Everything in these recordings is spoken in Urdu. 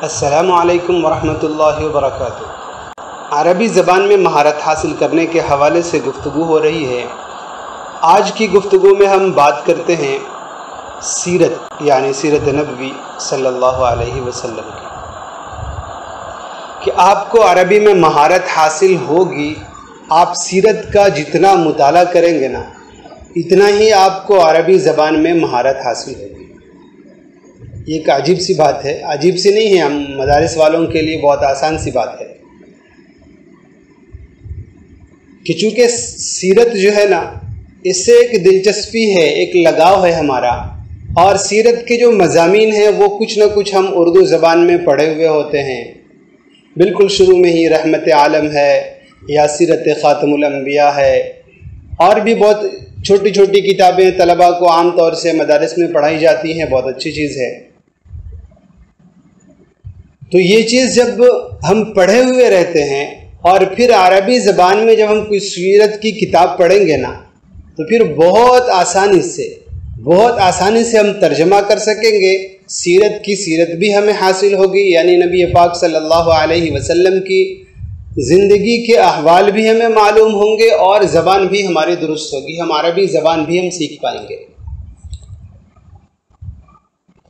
السلام علیکم ورحمۃ اللہ وبرکاتہ۔ عربی زبان میں مہارت حاصل کرنے کے حوالے سے گفتگو ہو رہی ہے۔ آج کی گفتگو میں ہم بات کرتے ہیں سیرت یعنی سیرت نبوی صلی اللہ علیہ وسلم کی، کہ آپ کو عربی میں مہارت حاصل ہوگی۔ آپ سیرت کا جتنا مطالعہ کریں گے نا، اتنا ہی آپ کو عربی زبان میں مہارت حاصل ہوگی۔ یہ ایک عجیب سی بات ہے، عجیب سی نہیں ہے، ہم مدارس والوں کے لیے بہت آسان سی بات ہے کہ چونکہ سیرت جو ہے نا، اس سے ایک دلچسپی ہے، ایک لگاؤ ہے ہمارا، اور سیرت کے جو مضامین ہیں وہ کچھ نہ کچھ ہم اردو زبان میں پڑھے ہوئے ہوتے ہیں۔ بالکل شروع میں ہی رحمت عالم ہے یا سیرت خاتم الانبیاء ہے، اور بھی بہت چھوٹی چھوٹی کتابیں طلباء کو عام طور سے مدارس میں پڑھائی جاتی ہیں، بہت اچھی چیز ہے۔ تو یہ چیز جب ہم پڑھے ہوئے رہتے ہیں اور پھر عربی زبان میں جب ہم کوئی سیرت کی کتاب پڑھیں گے نا، تو پھر بہت آسانی سے ہم ترجمہ کر سکیں گے۔ سیرت کی سیرت بھی ہمیں حاصل ہوگی، یعنی نبی پاک صلی اللہ علیہ وسلم کی زندگی کے احوال بھی ہمیں معلوم ہوں گے، اور زبان بھی ہماری درست ہوگی، ہم عربی زبان بھی ہم سیکھ پائیں گے۔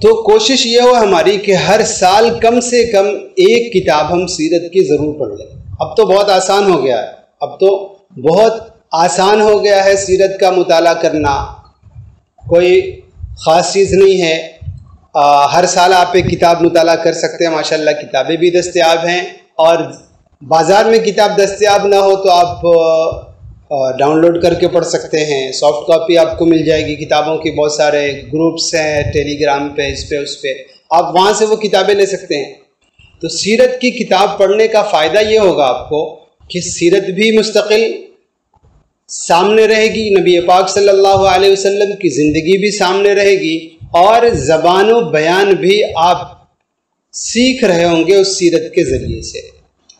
تو کوشش یہ ہو ہماری کہ ہر سال کم سے کم ایک کتاب ہم سیرت کی ضرور پڑھ لیں۔ اب تو بہت آسان ہو گیا ہے، سیرت کا مطالعہ کرنا کوئی خاص چیز نہیں ہے۔ ہر سال آپ ایک کتاب مطالعہ کر سکتے ہیں، ماشاءاللہ کتابیں بھی دستیاب ہیں، اور بازار میں کتاب دستیاب نہ ہو تو آپ ڈاؤن لوڈ کر کے پڑھ سکتے ہیں، سافٹ کاپی آپ کو مل جائے گی کتابوں کی۔ بہت سارے گروپس ہیں ٹیلی گرام پہ، اس پہ آپ وہاں سے وہ کتابیں لے سکتے ہیں۔ تو سیرت کی کتاب پڑھنے کا فائدہ یہ ہوگا آپ کو کہ سیرت بھی مستقل سامنے رہے گی، نبی پاک صلی اللہ علیہ وسلم کی زندگی بھی سامنے رہے گی، اور زبان و بیان بھی آپ سیکھ رہے ہوں گے اس سیرت کے ذریعے سے۔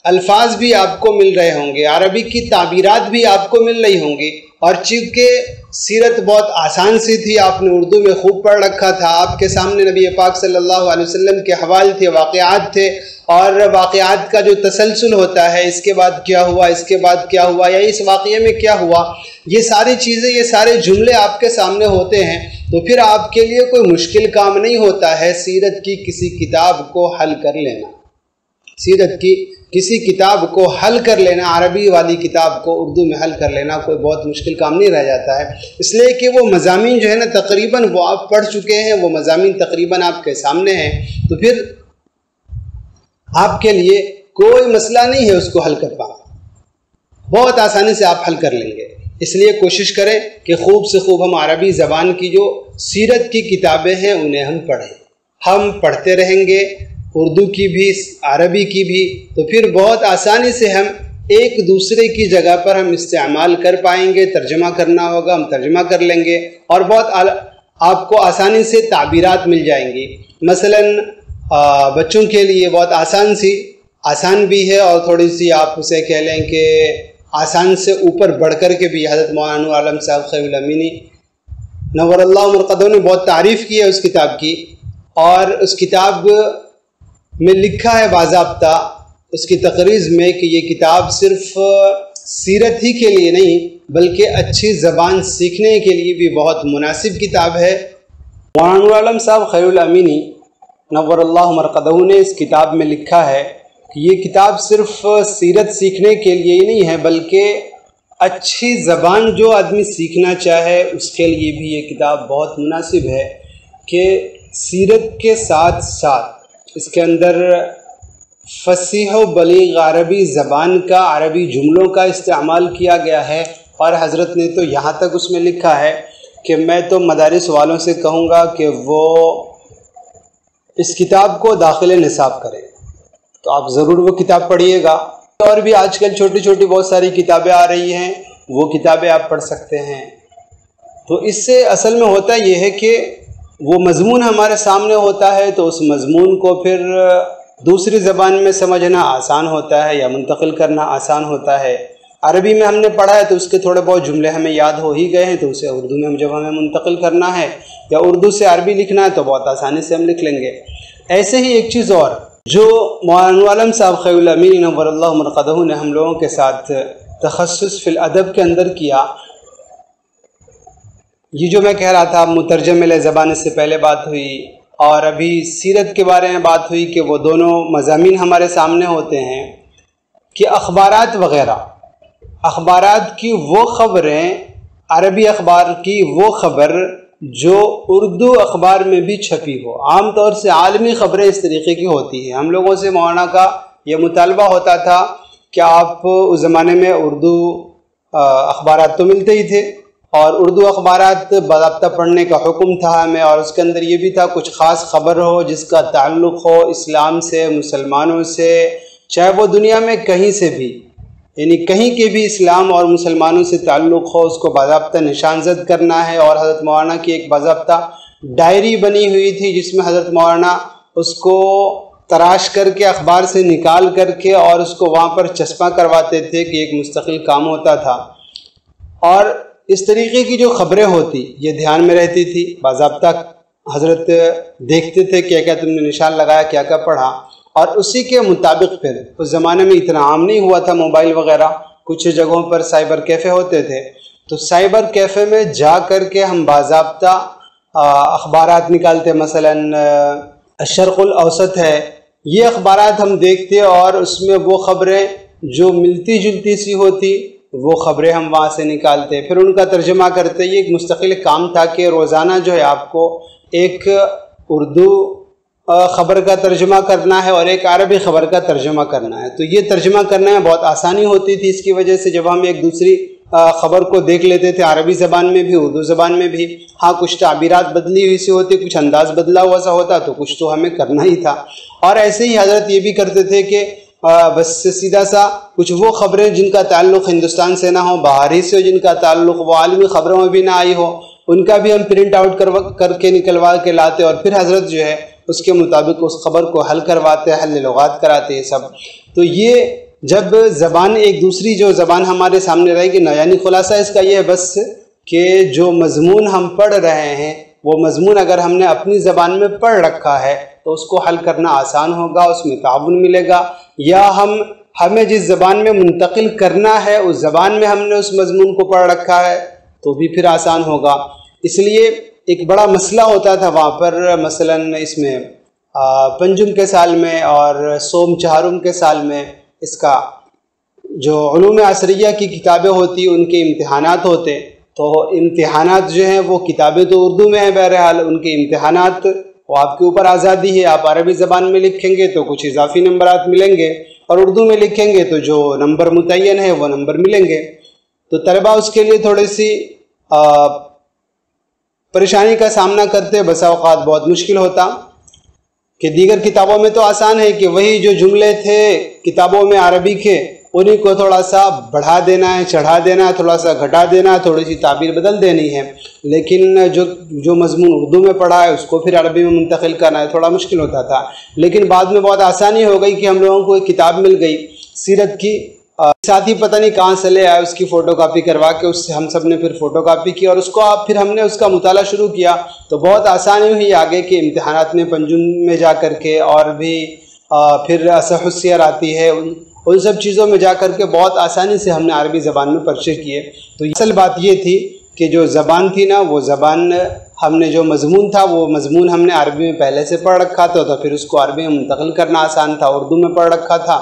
الفاظ بھی آپ کو مل رہے ہوں گے، عربی کی تعبیرات بھی آپ کو مل رہی ہوں گی، اور چونکہ سیرت بہت آسان سی تھی، آپ نے اردو میں خوب پڑھ رکھا تھا، آپ کے سامنے نبی پاک صلی اللہ علیہ وسلم کے حوال تھے، واقعات تھے، اور واقعات کا جو تسلسل ہوتا ہے، اس کے بعد کیا ہوا، اس کے بعد کیا ہوا، یا اس واقعے میں کیا ہوا، یہ ساری چیزیں، یہ سارے جملے آپ کے سامنے ہوتے ہیں۔ تو پھر آپ کے لیے کوئی مشکل کام نہیں ہوتا ہے سیرت کی کسی کتاب کو حل کر لینا، سیرت کی کسی کتاب کو حل کر لینا، عربی والی کتاب کو اردو میں حل کر لینا کوئی بہت مشکل کام نہیں رہ جاتا ہے، اس لیے کہ وہ مضامین جو ہے نا تقریباً وہ آپ پڑھ چکے ہیں، وہ مضامین تقریباً آپ کے سامنے ہیں، تو پھر آپ کے لیے کوئی مسئلہ نہیں ہے اس کو حل کر پانا، بہت آسانی سے آپ حل کر لیں گے۔ اس لیے کوشش کریں کہ خوب سے خوب ہم عربی زبان کی جو سیرت کی کتابیں ہیں انہیں ہم پڑھیں، ہم پڑھتے رہیں گے، اردو کی بھی عربی کی بھی، تو پھر بہت آسانی سے ہم ایک دوسرے کی جگہ پر ہم استعمال کر پائیں گے۔ ترجمہ کرنا ہوگا ہم ترجمہ کر لیں گے، اور بہت آپ کو آسانی سے تعبیرات مل جائیں گی۔ مثلاً بچوں کے لیے بہت آسان بھی ہے، اور تھوڑی سی آپ اسے کہہ لیں کہ آسان سے اوپر بڑھ کر کے بھی حضرت مولانا عالم صاحب خیر الامینی نور اللہ مرقدہ نے بہت تعریف کی ہے اس کتاب کی، اور اس کتاب میں لکھا ہے باضابطہ اس کی تقریض میں کہ یہ کتاب صرف سیرت ہی کے لیے نہیں بلکہ اچھی زبان سیکھنے کے لیے بھی بہت مناسب کتاب ہے۔ مولانا عالم صاحب خیر الامینی نور اللہ مرقدہ نے اس کتاب میں لکھا ہے کہ یہ کتاب صرف سیرت سیکھنے کے لیے ہی نہیں ہے بلکہ اچھی زبان جو آدمی سیکھنا چاہے اس کے لیے بھی یہ کتاب بہت مناسب ہے، کہ سیرت کے ساتھ ساتھ اس کے اندر فصیح و بلیغ عربی زبان کا، عربی جملوں کا استعمال کیا گیا ہے، اور حضرت نے تو یہاں تک اس میں لکھا ہے کہ میں تو مدارس والوں سے کہوں گا کہ وہ اس کتاب کو داخل نصاب کریں، تو آپ ضرور وہ کتاب پڑھیے گا۔ اور بھی آج کل چھوٹی چھوٹی بہت ساری کتابیں آ رہی ہیں، وہ کتابیں آپ پڑھ سکتے ہیں۔ تو اس سے اصل میں ہوتا یہ ہے کہ وہ مضمون ہمارے سامنے ہوتا ہے، تو اس مضمون کو پھر دوسری زبان میں سمجھنا آسان ہوتا ہے یا منتقل کرنا آسان ہوتا ہے۔ عربی میں ہم نے پڑھا ہے تو اس کے تھوڑے بہت جملے ہمیں یاد ہو ہی گئے ہیں، تو اسے اردو میں جب ہمیں منتقل کرنا ہے یا اردو سے عربی لکھنا ہے تو بہت آسانی سے ہم لکھ لیں گے۔ ایسے ہی ایک چیز اور جو مولانا عالم صاحب خیر الامین نور اللہ مرقدہ نے ہم لوگوں کے ساتھ تخصص فی الادب کے اندر کیا، یہ جو میں کہہ رہا تھا مترجم زبان سے پہلے بات ہوئی، اور ابھی سیرت کے بارے میں بات ہوئی کہ وہ دونوں مضامین ہمارے سامنے ہوتے ہیں کہ اخبارات وغیرہ، اخبارات کی وہ خبریں، عربی اخبار کی وہ خبر جو اردو اخبار میں بھی چھپی ہو، عام طور سے عالمی خبریں اس طریقے کی ہوتی ہیں۔ ہم لوگوں سے مولانا کا یہ مطالبہ ہوتا تھا کہ آپ اس زمانے میں اردو اخبارات تو ملتے ہی تھے، اور اردو اخبارات باضابطہ پڑھنے کا حکم تھا ہمیں، اور اس کے اندر یہ بھی تھا کچھ خاص خبر ہو جس کا تعلق ہو اسلام سے، مسلمانوں سے، چاہے وہ دنیا میں کہیں سے بھی، یعنی کہیں کے بھی اسلام اور مسلمانوں سے تعلق ہو، اس کو باضابطہ نشان زد کرنا ہے۔ اور حضرت مولانا کی ایک باضابطہ ڈائری بنی ہوئی تھی جس میں حضرت مولانا اس کو تراش کر کے اخبار سے نکال کر کے اور اس کو وہاں پر چسپاں کرواتے تھے کہ ایک مستقل کام ہوتا تھا، اور اس طریقے کی جو خبریں ہوتی یہ دھیان میں رہتی تھی، باضابطہ حضرت دیکھتے تھے کیا کیا تم نے نشان لگایا، کیا کیا پڑھا، اور اسی کے مطابق پھر اس زمانے میں اتنا عام نہیں ہوا تھا موبائل وغیرہ، کچھ جگہوں پر سائبر کیفے ہوتے تھے، تو سائبر کیفے میں جا کر کے ہم باضابطہ اخبارات نکالتے، مثلا الشرق الاوسط ہے، یہ اخبارات ہم دیکھتے اور اس میں وہ خبریں جو ملتی جلتی سی ہوتی وہ خبریں ہم وہاں سے نکالتے، پھر ان کا ترجمہ کرتے۔ یہ ایک مستقل کام تھا کہ روزانہ جو ہے آپ کو ایک اردو خبر کا ترجمہ کرنا ہے اور ایک عربی خبر کا ترجمہ کرنا ہے، تو یہ ترجمہ کرنے میں بہت آسانی ہوتی تھی۔ اس کی وجہ سے جب ہم ایک دوسری خبر کو دیکھ لیتے تھے عربی زبان میں بھی اردو زبان میں بھی، ہاں کچھ تعبیرات بدلی ہوئی سی ہوتی، کچھ انداز بدلا ہوا سا ہوتا، تو کچھ تو ہمیں کرنا ہی تھا۔ اور ایسے ہی حضرت یہ بھی کرتے تھے کہ بس سیدھا سا کچھ وہ خبریں جن کا تعلق ہندوستان سے نہ ہو، باہر ہی سے جن کا تعلق وہ عالمی خبروں میں بھی نہ آئی ہو، ان کا بھی ہم پرنٹ آؤٹ کر کے نکلوا کے لاتے، اور پھر حضرت جو ہے اس کے مطابق اس خبر کو حل کرواتے، حل لغات کراتے، یہ سب۔ تو یہ جب زبان ایک دوسری جو زبان ہمارے سامنے رہے گی نا، یعنی خلاصہ اس کا یہ ہے بس کہ جو مضمون ہم پڑھ رہے ہیں وہ مضمون اگر ہم نے اپنی زبان میں پڑھ رکھا ہے تو اس کو حل کرنا آسان ہوگا، اس میں تعاون ملے گا، یا ہمیں جس زبان میں منتقل کرنا ہے اس زبان میں ہم نے اس مضمون کو پڑھ رکھا ہے تو بھی پھر آسان ہوگا۔ اس لیے ایک بڑا مسئلہ ہوتا تھا وہاں پر، مثلا اس میں پنجم کے سال میں اور سوم چہارم کے سال میں اس کا جو علوم عصریہ کی کتابیں ہوتی ان کے امتحانات ہوتے، تو امتحانات جو ہیں وہ کتابیں تو اردو میں ہیں، بہرحال ان کے امتحانات وہ آپ کے اوپر آزادی ہے، آپ عربی زبان میں لکھیں گے تو کچھ اضافی نمبرات ملیں گے، اور اردو میں لکھیں گے تو جو نمبر متعین ہے وہ نمبر ملیں گے۔ تو طلبہ اس کے لیے تھوڑی سی پریشانی کا سامنا کرتے، بسا اوقات بہت مشکل ہوتا کہ دیگر کتابوں میں تو آسان ہے کہ وہی جو جملے تھے کتابوں میں عربی کے انہیں کو تھوڑا سا بڑھا دینا ہے، چڑھا دینا ہے، تھوڑا سا گھٹا دینا ہے، تھوڑی سی تعبیر بدل دینی ہے، لیکن جو مضمون اردو میں پڑھا ہے اس کو پھر عربی میں منتقل کرنا ہے، تھوڑا مشکل ہوتا تھا۔ لیکن بعد میں بہت آسانی ہو گئی کہ ہم لوگوں کو ایک کتاب مل گئی سیرت کی، ساتھی پتہ نہیں کہاں سے لے آئے، اس کی فوٹو کاپی کروا کے اس سے ہم سب نے پھر فوٹو کاپی کی، اور اس کو پھر ہم نے اس کا مطالعہ شروع کیا، تو بہت آسانی ہوئی آگے کے امتحانات میں پنجم میں جا کر کے، اور بھی پھر اصح السیر آتی ہے، ان سب چیزوں میں جا کر کے بہت آسانی سے ہم نے عربی زبان میں پرچے کیے۔ تو اصل بات یہ تھی کہ جو زبان تھی نا، وہ زبان ہم نے جو مضمون تھا وہ مضمون ہم نے عربی میں پہلے سے پڑھ رکھا تھا، تو پھر اس کو عربی میں منتقل کرنا آسان تھا، اردو میں پڑھ رکھا تھا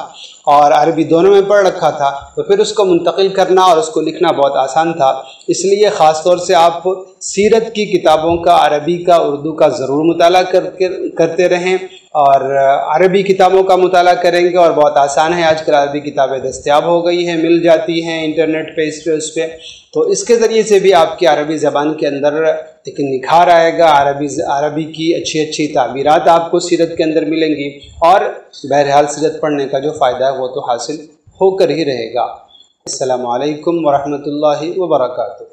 اور عربی دونوں میں پڑھ رکھا تھا، تو پھر اس کو منتقل کرنا اور اس کو لکھنا بہت آسان تھا۔ اس لیے خاص طور سے آپ سیرت کی کتابوں کا، عربی کا، اردو کا ضرور مطالعہ کرتے رہیں، اور عربی کتابوں کا مطالعہ کریں گے، اور بہت آسان ہے، آج کل عربی کتابیں دستیاب ہو گئی ہیں، مل جاتی ہیں انٹرنیٹ پہ، اس پہ، تو اس کے ذریعے سے بھی آپ کی عربی زبان کے اندر ایک نکھار آئے گا، عربی کی اچھی اچھی تعبیرات آپ کو سیرت کے اندر ملیں گی، اور بہرحال سیرت پڑھنے کا جو فائدہ ہے وہ تو حاصل ہو کر ہی رہے گا۔ السلام علیکم ورحمۃ اللہ وبرکاتہ۔